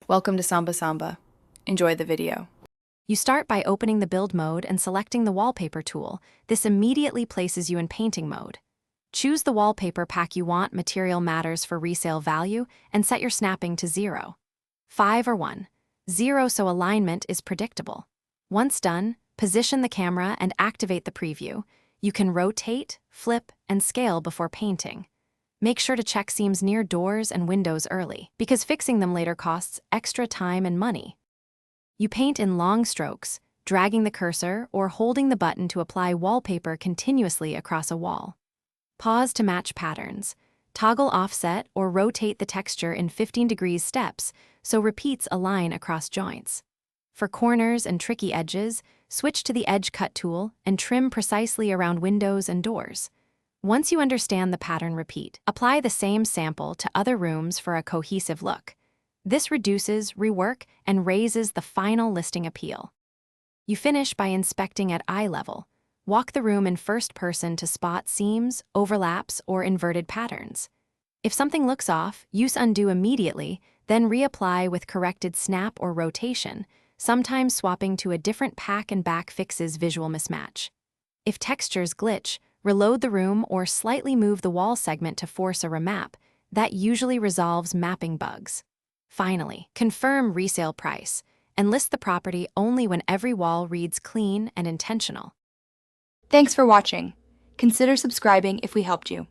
Welcome to Samba Samba. Enjoy the video. You start by opening the build mode and selecting the wallpaper tool. This immediately places you in painting mode. Choose the wallpaper pack you want, material matters for resale value, and set your snapping to 0. 5 or 1. 0 so alignment is predictable. Once done, position the camera and activate the preview. You can rotate, flip, and scale before painting. Make sure to check seams near doors and windows early, because fixing them later costs extra time and money. You paint in long strokes, dragging the cursor or holding the button to apply wallpaper continuously across a wall. Pause to match patterns. Toggle offset or rotate the texture in 15-degree steps so repeats align across joints. For corners and tricky edges, switch to the Edge Cut tool and trim precisely around windows and doors. Once you understand the pattern repeat, apply the same sample to other rooms for a cohesive look. This reduces rework and raises the final listing appeal. You finish by inspecting at eye level. Walk the room in first person to spot seams, overlaps, or inverted patterns. If something looks off, use undo immediately, then reapply with corrected snap or rotation, sometimes swapping to a different pack and back fixes visual mismatch. If textures glitch, reload the room or slightly move the wall segment to force a remap. That usually resolves mapping bugs. Finally, confirm resale price and list the property only when every wall reads clean and intentional. Thanks for watching. Consider subscribing if we helped you.